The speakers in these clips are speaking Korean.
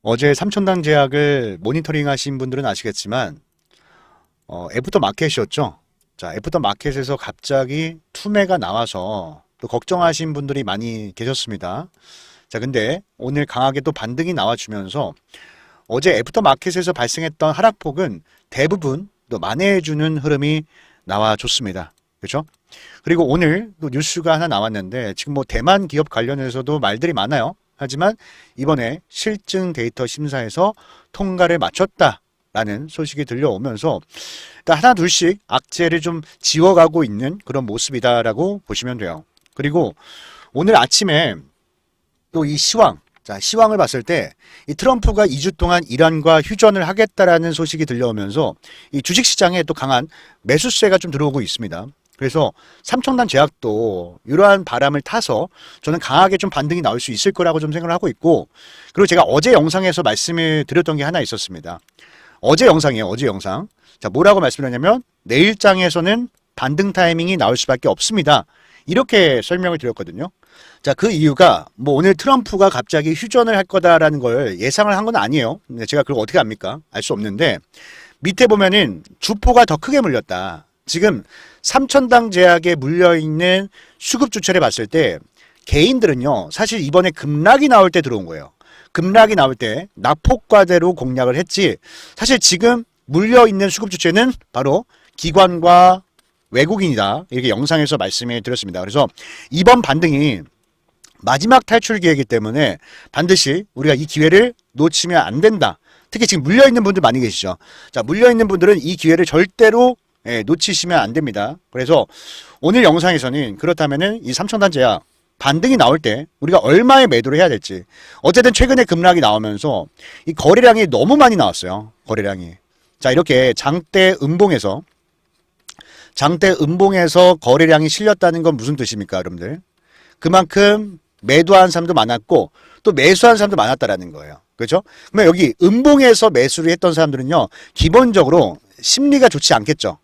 어제 삼천당 제약을 모니터링 하신 분들은 아시겠지만 애프터 마켓이었죠. 자, 애프터 마켓에서 갑자기 투매가 나와서 또 걱정하신 분들이 많이 계셨습니다. 자, 근데 오늘 강하게 또 반등이 나와주면서 어제 애프터 마켓에서 발생했던 하락폭은 대부분 또 만회해주는 흐름이 나와줬습니다. 그렇죠? 그리고 오늘 또 뉴스가 하나 나왔는데 지금 뭐 대만 기업 관련해서도 말들이 많아요. 하지만 이번에 실증 데이터 심사에서 통과를 마쳤다라는 소식이 들려오면서 그러니까 하나 둘씩 악재를 좀 지워가고 있는 그런 모습이다라고 보시면 돼요. 그리고 오늘 아침에 또 이 시황, 자, 시황을 봤을 때 이 트럼프가 2주 동안 이란과 휴전을 하겠다라는 소식이 들려오면서 이 주식시장에 또 강한 매수세가 좀 들어오고 있습니다. 그래서 삼천단 제약도 이러한 바람을 타서 저는 강하게 좀 반등이 나올 수 있을 거라고 좀 생각을 하고 있고, 그리고 제가 어제 영상에서 말씀을 드렸던 게 하나 있었습니다. 어제 영상이에요. 어제 영상. 자, 뭐라고 말씀드렸냐면 내일장에서는 반등 타이밍이 나올 수밖에 없습니다. 이렇게 설명을 드렸거든요. 자, 그 이유가 뭐 오늘 트럼프가 갑자기 휴전을 할 거다라는 걸 예상을 한 건 아니에요. 제가 그걸 어떻게 압니까? 알 수 없는데 밑에 보면은 주포가 더 크게 물렸다. 지금 삼천당 제약에 물려있는 수급 주체를 봤을 때 개인들은요, 사실 이번에 급락이 나올 때 들어온 거예요. 급락이 나올 때 낙폭과대로 공략을 했지, 사실 지금 물려있는 수급 주체는 바로 기관과 외국인이다. 이렇게 영상에서 말씀을 드렸습니다. 그래서 이번 반등이 마지막 탈출 기회이기 때문에 반드시 우리가 이 기회를 놓치면 안 된다. 특히 지금 물려있는 분들 많이 계시죠. 자, 물려있는 분들은 이 기회를 절대로 놓치시면 안 됩니다. 그래서 오늘 영상에서는 그렇다면은 이 삼천단 제약 반등이 나올 때 우리가 얼마의 매도를 해야 될지, 어쨌든 최근에 급락이 나오면서 이 거래량이 너무 많이 나왔어요. 거래량이. 자, 이렇게 장대 음봉에서 거래량이 실렸다는 건 무슨 뜻입니까, 여러분들? 그만큼 매도한 사람도 많았고 또 매수한 사람도 많았다라는 거예요. 그렇죠? 그러면 여기 음봉에서 매수를 했던 사람들은요, 기본적으로 심리가 좋지 않겠죠.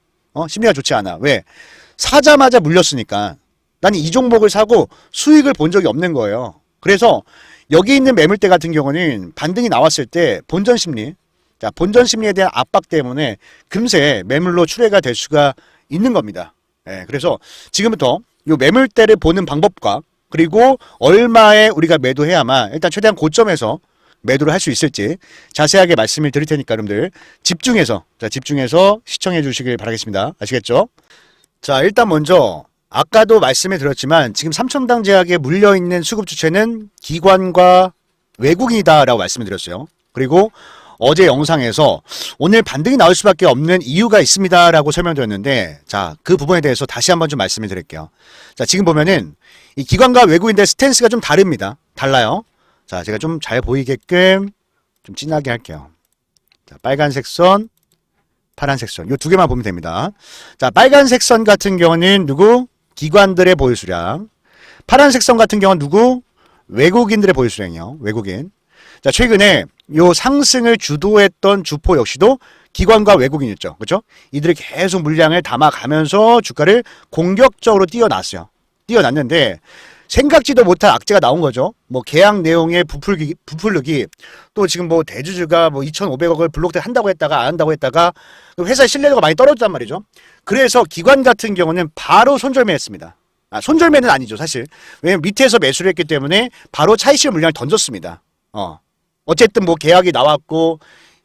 심리가 좋지 않아. 왜? 사자마자 물렸으니까. 나는 이 종목을 사고 수익을 본 적이 없는 거예요. 그래서 여기 있는 매물대 같은 경우는 반등이 나왔을 때 본전 심리, 자, 본전 심리에 대한 압박 때문에 금세 매물로 출회가 될 수가 있는 겁니다. 그래서 지금부터 이 매물대를 보는 방법과 그리고 얼마에 우리가 매도해야만 일단 최대한 고점에서 매도를 할 수 있을지 자세하게 말씀을 드릴 테니까 여러분들 집중해서 시청해 주시길 바라겠습니다. 아시겠죠? 자, 일단 먼저 아까도 말씀을 드렸지만 지금 삼천당 제약에 물려있는 수급 주체는 기관과 외국인이다라고 말씀을 드렸어요. 그리고 어제 영상에서 오늘 반등이 나올 수밖에 없는 이유가 있습니다라고 설명드렸는데, 자, 그 부분에 대해서 다시 한번 좀 말씀을 드릴게요. 자, 지금 보면은 이 기관과 외국인들 스탠스가 좀 다릅니다. 달라요. 자, 제가 좀 잘 보이게끔 좀 진하게 할게요. 자, 빨간색 선, 파란색 선, 이 두 개만 보면 됩니다. 자, 빨간색 선 같은 경우는 누구? 기관들의 보유 수량. 파란색 선 같은 경우는 누구? 외국인들의 보유 수량이요. 외국인. 자, 최근에 요 상승을 주도했던 주포 역시도 기관과 외국인이었죠. 그렇죠? 이들이 계속 물량을 담아가면서 주가를 공격적으로 띄워놨어요. 띄워놨는데 생각지도 못한 악재가 나온 거죠. 뭐 계약 내용의 부풀르기, 또 지금 뭐 대주주가 뭐 2,500억을 블록들 한다고 했다가 안 한다고 했다가 회사의 신뢰도가 많이 떨어졌단 말이죠. 그래서 기관 같은 경우는 바로 손절매했습니다. 손절매는 아니죠, 사실. 왜냐면 밑에서 매수를 했기 때문에 바로 차익실 물량을 던졌습니다. 어쨌든 뭐 계약이 나왔고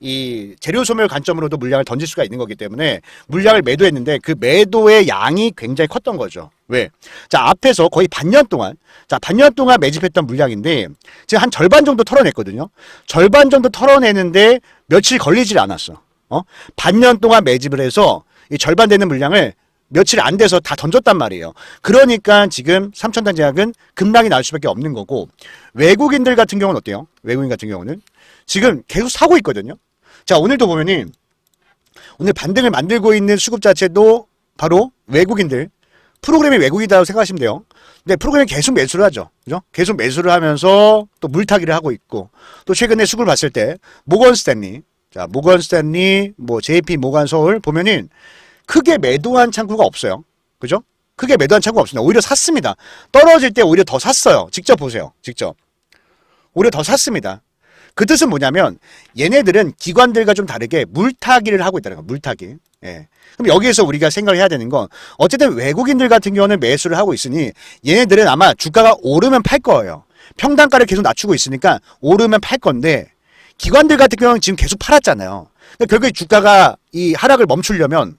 이 재료 소멸 관점으로도 물량을 던질 수가 있는 거기 때문에 물량을 매도했는데 그 매도의 양이 굉장히 컸던 거죠. 왜? 자, 앞에서 거의 반년 동안 매집했던 물량인데 지금 한 절반 정도 털어냈거든요. 절반 정도 털어내는데 며칠 걸리질 않았어. 반년 동안 매집을 해서 이 절반 되는 물량을 며칠 안 돼서 다 던졌단 말이에요. 그러니까 지금 삼천단 제약은 급락이 날 수밖에 없는 거고, 외국인들 같은 경우는 어때요? 외국인 같은 경우는 지금 계속 사고 있거든요. 자, 오늘도 보면은 오늘 반등을 만들고 있는 수급 자체도 바로 외국인들, 프로그램이 외국이다고 생각하시면 돼요. 근데 프로그램이 계속 매수를 하죠. 그죠? 계속 매수를 하면서 또 물타기를 하고 있고, 또 최근에 수급을 봤을 때 모건 스탠리, 자, 모건 스탠리, 뭐 JP 모간 서울 보면은 크게 매도한 창구가 없어요. 그죠? 크게 매도한 창구가 없습니다. 오히려 샀습니다. 떨어질 때 오히려 더 샀어요. 직접 보세요. 직접. 오히려 더 샀습니다. 그 뜻은 뭐냐면 얘네들은 기관들과 좀 다르게 물타기를 하고 있다는 거예요. 물타기. 예. 그럼 여기에서 우리가 생각을 해야 되는 건 어쨌든 외국인들 같은 경우는 매수를 하고 있으니 얘네들은 아마 주가가 오르면 팔 거예요. 평단가를 계속 낮추고 있으니까 오르면 팔 건데 기관들 같은 경우는 지금 계속 팔았잖아요. 그러니까 결국에 주가가 이 하락을 멈추려면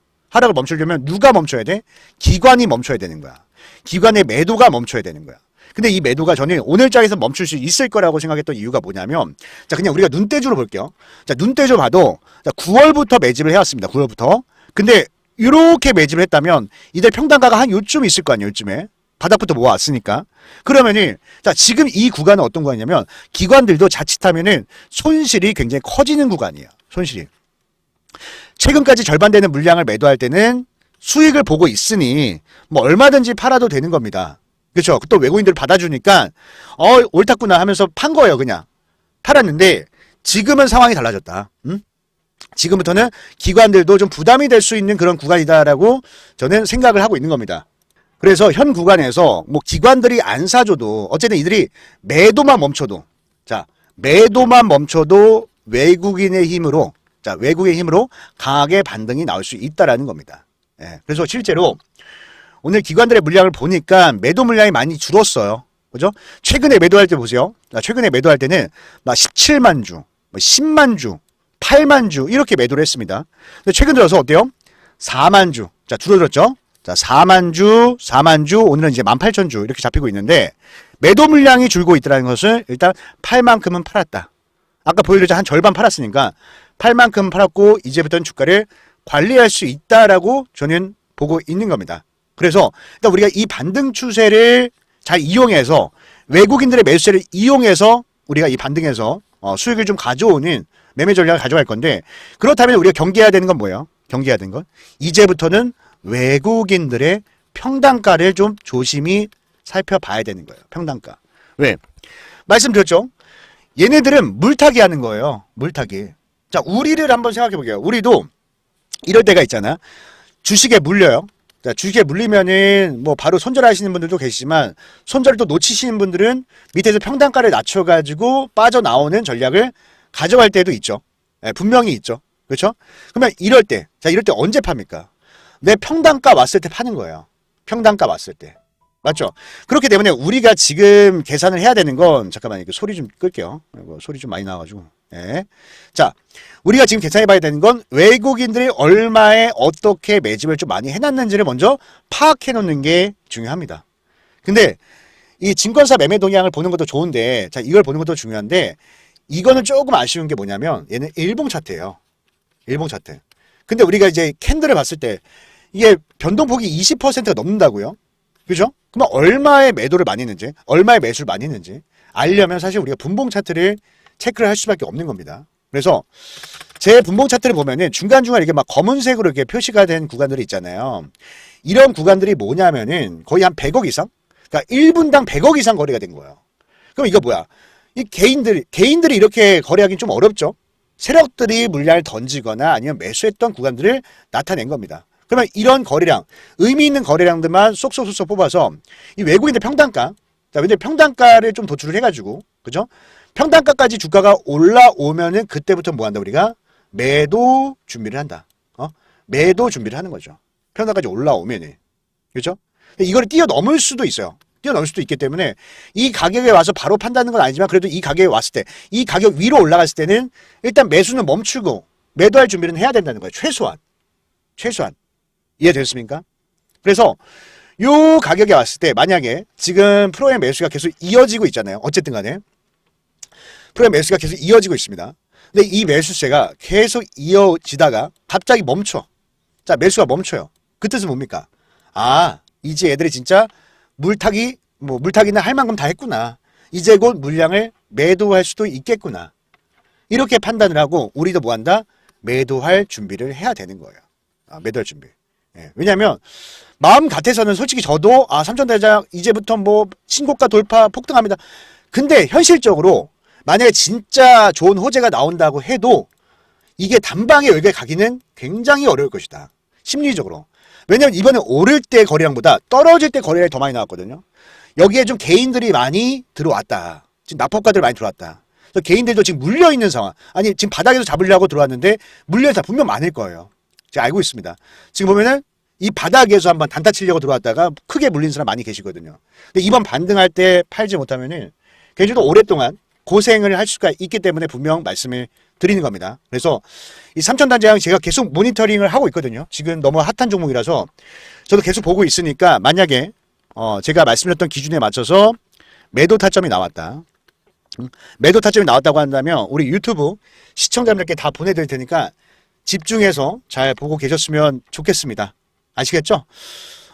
누가 멈춰야 돼? 기관이 멈춰야 되는 거야. 기관의 매도가 멈춰야 되는 거야. 근데 이 매도가 저는 오늘장에서 멈출 수 있을 거라고 생각했던 이유가 뭐냐면, 자, 그냥 우리가 눈대주로 볼게요. 자, 눈대주 봐도, 자, 9월부터 매집을 해왔습니다. 9월부터. 근데, 이렇게 매집을 했다면, 이들 평단가가 한 요쯤 있을 거 아니에요, 요쯤에. 바닥부터 모아왔으니까. 그러면은, 자, 지금 이 구간은 어떤 구간이냐면, 기관들도 자칫하면은 손실이 굉장히 커지는 구간이에요. 손실이. 최근까지 절반 되는 물량을 매도할 때는 수익을 보고 있으니, 뭐, 얼마든지 팔아도 되는 겁니다. 그렇죠. 또 외국인들 받아주니까 옳았구나 하면서 판 거예요. 그냥 팔았는데 지금은 상황이 달라졌다. 지금부터는 기관들도 좀 부담이 될 수 있는 그런 구간이다라고 저는 생각을 하고 있는 겁니다. 그래서 현 구간에서 뭐 기관들이 안 사줘도 어쨌든 이들이 매도만 멈춰도 외국의 힘으로 강하게 반등이 나올 수 있다라는 겁니다. 예, 그래서 실제로 오늘 기관들의 물량을 보니까 매도 물량이 많이 줄었어요. 그죠? 최근에 매도할 때 보세요. 최근에 매도할 때는 막 17만 주, 10만 주, 8만 주 이렇게 매도를 했습니다. 근데 최근 들어서 어때요? 4만 주. 자, 줄어들었죠? 자, 4만 주, 오늘은 이제 18,000주 이렇게 잡히고 있는데 매도 물량이 줄고 있다는 것은 일단 팔만큼은 팔았다. 아까 보여드렸죠? 한 절반 팔았으니까 팔만큼 팔았고 이제부터는 주가를 관리할 수 있다라고 저는 보고 있는 겁니다. 그래서 일단 우리가 이 반등 추세를 잘 이용해서 외국인들의 매수세를 이용해서 우리가 이 반등에서 수익을 좀 가져오는 매매 전략을 가져갈 건데 그렇다면 우리가 경계해야 되는 건 뭐예요? 경계해야 되는 건 이제부터는 외국인들의 평단가를 좀 조심히 살펴봐야 되는 거예요. 평단가. 왜? 말씀드렸죠? 얘네들은 물타기 하는 거예요. 물타기. 자, 우리를 한번 생각해 볼게요. 우리도 이럴 때가 있잖아. 주식에 물려요. 자, 주식에 물리면은 뭐 바로 손절하시는 분들도 계시지만 손절을 또 놓치시는 분들은 밑에서 평단가를 낮춰가지고 빠져나오는 전략을 가져갈 때도 있죠. 예, 분명히 있죠. 그렇죠? 그러면 이럴 때 언제 팝니까? 내 평단가 왔을 때 파는 거예요. 평단가 왔을 때. 맞죠? 그렇기 때문에 우리가 지금 계산을 해야 되는 건 잠깐만요. 소리 좀 끌게요. 소리 좀 많이 나와가지고. 예. 자, 우리가 지금 계산해 봐야 되는 건 외국인들이 얼마에 어떻게 매집을 좀 많이 해놨는지를 먼저 파악해 놓는 게 중요합니다. 근데 이 증권사 매매 동향을 보는 것도 좋은데, 자, 이걸 보는 것도 중요한데, 이거는 조금 아쉬운 게 뭐냐면, 얘는 일봉 차트예요. 일봉 차트. 근데 우리가 이제 캔들을 봤을 때, 이게 변동폭이 20%가 넘는다고요? 그죠? 그러면 얼마의 매도를 많이 했는지, 얼마의 매수를 많이 했는지 알려면 사실 우리가 분봉 차트를 체크를 할 수밖에 없는 겁니다. 그래서 제 분봉 차트를 보면은 중간중간 이렇게 막 검은색으로 이렇게 표시가 된 구간들이 있잖아요. 이런 구간들이 뭐냐면은 거의 한 100억 이상? 그러니까 1분당 100억 이상 거래가 된 거예요. 그럼 이거 뭐야? 이 개인들이 이렇게 거래하기는 좀 어렵죠? 세력들이 물량을 던지거나 아니면 매수했던 구간들을 나타낸 겁니다. 그러면 이런 거래량, 의미 있는 거래량들만 쏙쏙쏙 뽑아서 이 외국인들 평단가, 자, 근데 평단가를 좀 도출을 해가지고, 그죠? 평단가까지 주가가 올라오면은 그때부터 뭐 한다, 우리가? 매도 준비를 한다. 매도 준비를 하는 거죠. 평단가까지 올라오면은. 그죠? 이걸 뛰어넘을 수도 있어요. 뛰어넘을 수도 있기 때문에 이 가격에 와서 바로 판다는 건 아니지만 그래도 이 가격에 왔을 때, 이 가격 위로 올라갔을 때는 일단 매수는 멈추고 매도할 준비는 해야 된다는 거예요. 최소한. 이해되셨습니까? 그래서 요 가격에 왔을 때 만약에 지금 프로의 매수가 계속 이어지고 있잖아요. 어쨌든 간에. 프로의 매수가 계속 이어지고 있습니다. 근데 이 매수세가 계속 이어지다가 갑자기 멈춰. 자, 매수가 멈춰요. 그 뜻은 뭡니까? 아, 이제 애들이 진짜 물타기는 할 만큼 다 했구나. 이제 곧 물량을 매도할 수도 있겠구나. 이렇게 판단을 하고 우리도 뭐 한다? 매도할 준비를 해야 되는 거예요. 매도할 준비. 예, 왜냐하면 마음 같아서는 솔직히 저도 삼천대장 이제부터 뭐 신고가 돌파 폭등합니다. 근데 현실적으로 만약에 진짜 좋은 호재가 나온다고 해도 이게 단방에 여기에 가기는 굉장히 어려울 것이다. 심리적으로. 왜냐하면 이번에 오를 때 거래량보다 떨어질 때 거래량이 더 많이 나왔거든요. 여기에 좀 개인들이 많이 들어왔다. 지금 납법가들 많이 들어왔다. 그래서 개인들도 지금 물려있는 상황. 아니, 지금 바닥에서 잡으려고 들어왔는데 물려있는 사람 분명 많을 거예요. 제가 알고 있습니다. 지금 보면은 이 바닥에서 한번 단타 치려고 들어왔다가 크게 물린 사람 많이 계시거든요. 근데 이번 반등할 때 팔지 못하면은 개인적으로 오랫동안 고생을 할 수가 있기 때문에 분명 말씀을 드리는 겁니다. 그래서 이 삼천단장 제가 계속 모니터링을 하고 있거든요. 지금 너무 핫한 종목이라서 저도 계속 보고 있으니까 만약에 제가 말씀드렸던 기준에 맞춰서 매도 타점이 나왔다. 매도 타점이 나왔다고 한다면 우리 유튜브 시청자분들께 다 보내드릴 테니까 집중해서 잘 보고 계셨으면 좋겠습니다. 아시겠죠?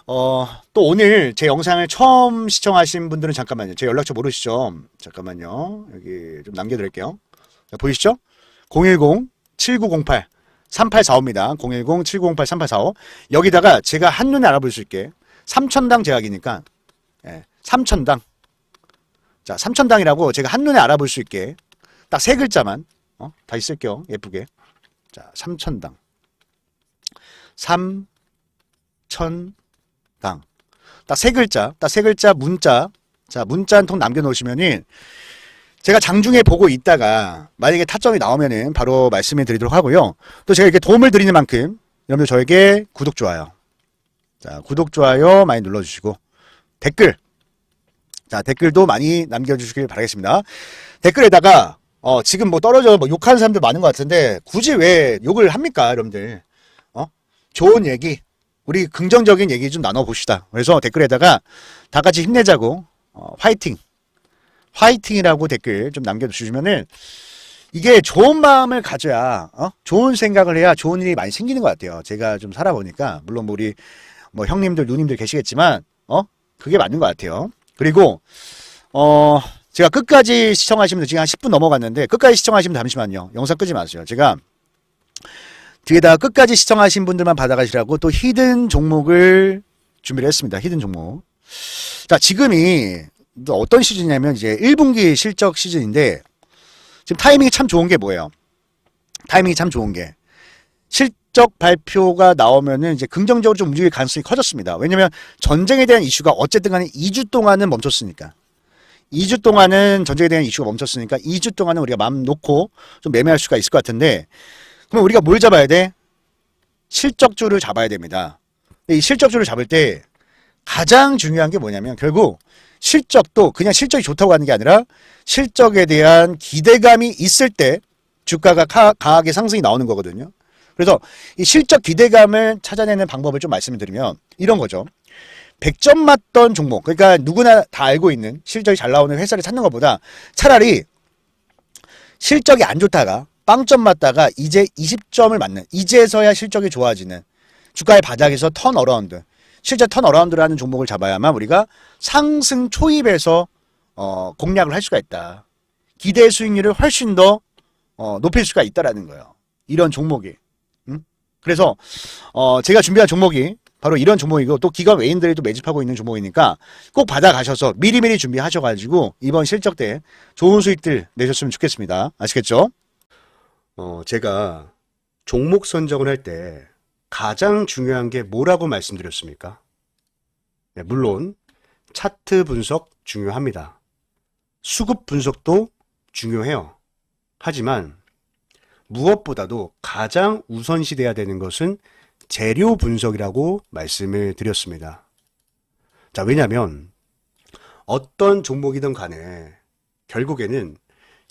또 오늘 제 영상을 처음 시청하신 분들은 잠깐만요. 제 연락처 모르시죠? 잠깐만요. 여기 좀 남겨드릴게요. 자, 보이시죠? 010-7908-3845입니다. 010-7908-3845. 여기다가 제가 한눈에 알아볼 수 있게 삼천당 제약이니까, 예, 삼천당. 자, 삼천당이라고 제가 한눈에 알아볼 수 있게 딱 세 글자만, 다시 쓸게요. 예쁘게. 자, 삼천당. 삼천당. 딱 세 글자, 문자. 자, 문자 한 통 남겨놓으시면은 제가 장중에 보고 있다가 만약에 타점이 나오면은 바로 말씀을 드리도록 하고요. 또 제가 이렇게 도움을 드리는 만큼 여러분들 저에게 구독, 좋아요. 자, 구독, 좋아요 많이 눌러주시고 댓글. 자, 댓글도 많이 남겨주시길 바라겠습니다. 댓글에다가 지금 뭐 떨어져 뭐 욕하는 사람들 많은 것 같은데 굳이 왜 욕을 합니까, 여러분들? 좋은 얘기, 우리 긍정적인 얘기 좀 나눠봅시다. 그래서 댓글에다가 다 같이 힘내자고, 화이팅! 화이팅이라고 댓글 좀 남겨주시면은 이게 좋은 마음을 가져야, 좋은 생각을 해야 좋은 일이 많이 생기는 것 같아요. 제가 좀 살아보니까, 물론 뭐 우리 뭐 형님들, 누님들 계시겠지만, 그게 맞는 것 같아요. 그리고, 제가 끝까지 시청하시면, 지금 한 10분 넘어갔는데, 끝까지 시청하시면 잠시만요. 영상 끄지 마세요. 제가 뒤에다가 끝까지 시청하신 분들만 받아가시라고 또 히든 종목을 준비를 했습니다. 히든 종목. 자, 지금이 어떤 시즌이냐면 이제 1분기 실적 시즌인데 지금 타이밍이 참 좋은 게 뭐예요? 타이밍이 참 좋은 게 실적 발표가 나오면은 이제 긍정적으로 좀 움직일 가능성이 커졌습니다. 왜냐면 전쟁에 대한 이슈가 어쨌든 간에 2주 동안은 멈췄으니까. 2주 동안은 전쟁에 대한 이슈가 멈췄으니까 2주 동안은 우리가 마음 놓고 좀 매매할 수가 있을 것 같은데 그럼 우리가 뭘 잡아야 돼? 실적주를 잡아야 됩니다. 이 실적주를 잡을 때 가장 중요한 게 뭐냐면 결국 실적도 그냥 실적이 좋다고 하는 게 아니라 실적에 대한 기대감이 있을 때 주가가 강하게 상승이 나오는 거거든요. 그래서 이 실적 기대감을 찾아내는 방법을 좀 말씀을 드리면 이런 거죠. 100점 맞던 종목, 그러니까 누구나 다 알고 있는 실적이 잘 나오는 회사를 찾는 것보다 차라리 실적이 안 좋다가 빵점 맞다가 이제 20점을 맞는, 이제서야 실적이 좋아지는 주가의 바닥에서 턴어라운드, 실제 턴어라운드라는 종목을 잡아야만 우리가 상승 초입에서 공략을 할 수가 있다. 기대 수익률을 훨씬 더 높일 수가 있다라는 거예요. 이런 종목이. 그래서 제가 준비한 종목이 바로 이런 종목이고 또 기관 외인들도 매집하고 있는 종목이니까 꼭 받아가셔서 미리미리 준비하셔가지고 이번 실적 때 좋은 수익들 내셨으면 좋겠습니다. 아시겠죠? 제가 종목 선정을 할 때 가장 중요한 게 뭐라고 말씀드렸습니까? 네, 물론 차트 분석 중요합니다. 수급 분석도 중요해요. 하지만 무엇보다도 가장 우선시돼야 되는 것은 재료 분석이라고 말씀을 드렸습니다. 자, 왜냐하면 어떤 종목이든 간에 결국에는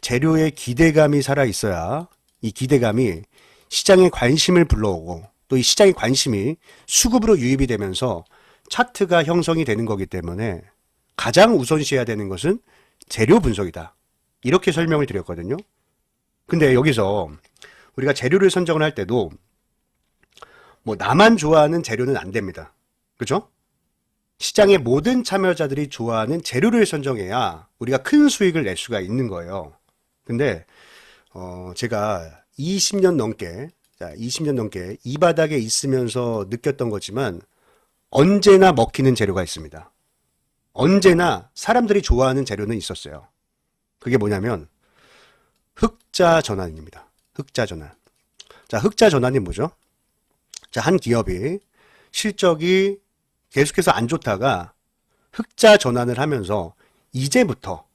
재료의 기대감이 살아있어야 이 기대감이 시장의 관심을 불러오고 또 이 시장의 관심이 수급으로 유입이 되면서 차트가 형성이 되는 거기 때문에 가장 우선시해야 되는 것은 재료 분석이다. 이렇게 설명을 드렸거든요. 근데 여기서 우리가 재료를 선정을 할 때도 뭐 나만 좋아하는 재료는 안 됩니다. 그죠? 시장의 모든 참여자들이 좋아하는 재료를 선정해야 우리가 큰 수익을 낼 수가 있는 거예요. 근데 제가 20년 넘게 이 바닥에 있으면서 느꼈던 거지만 언제나 먹히는 재료가 있습니다. 언제나 사람들이 좋아하는 재료는 있었어요. 그게 뭐냐면 흑자 전환입니다. 흑자 전환. 자, 흑자 전환이 뭐죠? 자, 한 기업이 실적이 계속해서 안 좋다가 흑자 전환을 하면서 이제부터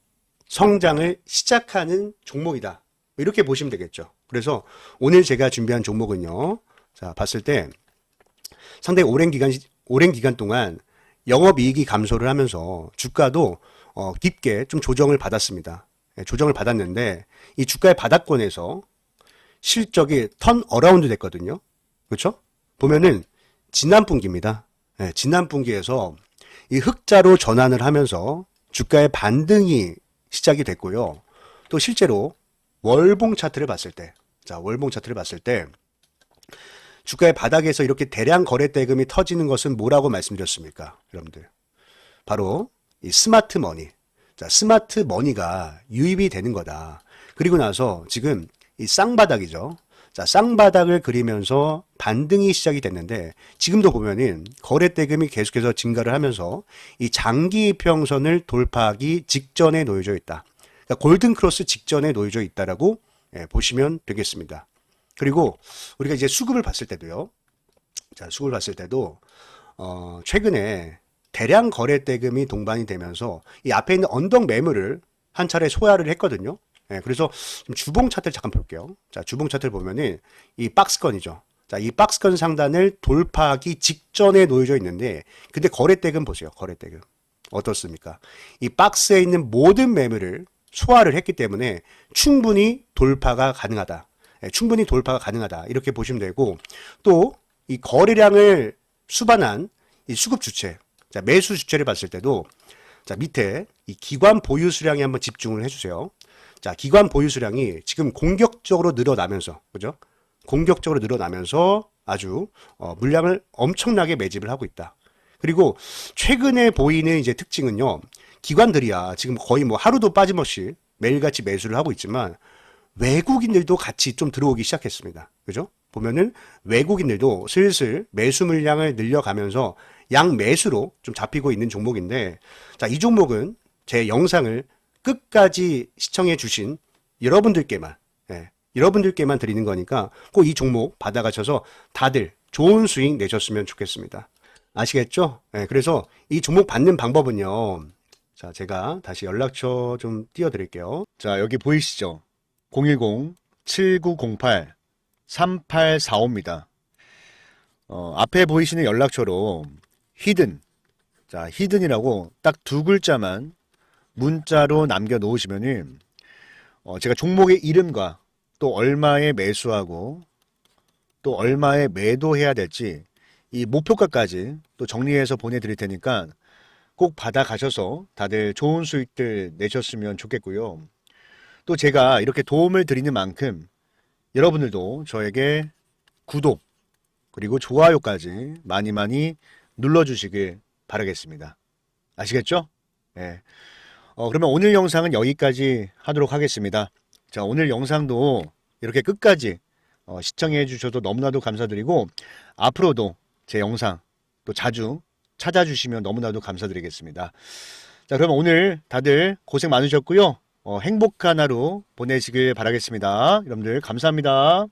성장을 시작하는 종목이다. 이렇게 보시면 되겠죠. 그래서 오늘 제가 준비한 종목은요. 자, 봤을 때 상당히 오랜 기간 동안 영업이익이 감소를 하면서 주가도 깊게 좀 조정을 받았습니다. 예, 조정을 받았는데 이 주가의 바닥권에서 실적이 턴 어라운드 됐거든요. 그렇죠? 보면은 지난 분기입니다. 예, 지난 분기에서 이 흑자로 전환을 하면서 주가의 반등이 시작이 됐고요. 또 실제로 월봉 차트를 봤을 때, 자, 월봉 차트를 봤을 때 주가의 바닥에서 이렇게 대량 거래 대금이 터지는 것은 뭐라고 말씀드렸습니까? 여러분들. 바로 이 스마트 머니. 자, 스마트 머니가 유입이 되는 거다. 그리고 나서 지금 이 쌍바닥이죠. 자, 쌍바닥을 그리면서 반등이 시작이 됐는데 지금도 보면은 거래 대금이 계속해서 증가를 하면서 이 장기 이평선을 돌파하기 직전에 놓여져 있다. 그러니까 골든 크로스 직전에 놓여져 있다라고 보시면 되겠습니다. 그리고 우리가 이제 수급을 봤을 때도요. 자, 수급을 봤을 때도 최근에 대량 거래 대금이 동반이 되면서 이 앞에 있는 언덕 매물을 한 차례 소화를 했거든요. 그래서 좀 주봉 차트를 잠깐 볼게요. 자, 주봉 차트를 보면은 이 박스권이죠. 자, 이 박스권 상단을 돌파하기 직전에 놓여져 있는데, 근데 거래 대금 보세요. 거래 대금. 어떻습니까? 이 박스에 있는 모든 매물을 소화를 했기 때문에 충분히 돌파가 가능하다. 충분히 돌파가 가능하다. 이렇게 보시면 되고, 또 이 거래량을 수반한 이 수급 주체, 자, 매수 주체를 봤을 때도, 자, 밑에 이 기관 보유 수량에 한번 집중을 해주세요. 자, 기관 보유 수량이 지금 공격적으로 늘어나면서, 그죠? 공격적으로 늘어나면서 아주 물량을 엄청나게 매집을 하고 있다. 그리고 최근에 보이는 이제 특징은요, 기관들이야 지금 거의 뭐 하루도 빠짐없이 매일같이 매수를 하고 있지만 외국인들도 같이 좀 들어오기 시작했습니다. 그죠? 보면은 외국인들도 슬슬 매수 물량을 늘려가면서 양매수로 좀 잡히고 있는 종목인데, 자, 이 종목은 제 영상을 끝까지 시청해 주신 여러분들께만, 여러분들께만 드리는 거니까 꼭 이 종목 받아가셔서 다들 좋은 수익 내셨으면 좋겠습니다. 아시겠죠? 그래서 이 종목 받는 방법은요. 자, 제가 다시 연락처 좀 띄워드릴게요. 자, 여기 보이시죠? 010-7908-3845입니다. 앞에 보이시는 연락처로 히든, 자, 히든이라고 딱 두 글자만 문자로 남겨 놓으시면은 제가 종목의 이름과 또 얼마에 매수하고 또 얼마에 매도해야 될지 이 목표가까지 또 정리해서 보내드릴 테니까 꼭 받아가셔서 다들 좋은 수익들 내셨으면 좋겠고요. 또 제가 이렇게 도움을 드리는 만큼 여러분들도 저에게 구독 그리고 좋아요까지 많이 많이 눌러주시길 바라겠습니다. 아시겠죠? 네. 그러면 오늘 영상은 여기까지 하도록 하겠습니다. 자, 오늘 영상도 이렇게 끝까지 시청해 주셔서 너무나도 감사드리고 앞으로도 제 영상 또 자주 찾아주시면 너무나도 감사드리겠습니다. 자, 그럼 오늘 다들 고생 많으셨고요. 행복한 하루 보내시길 바라겠습니다. 여러분들 감사합니다.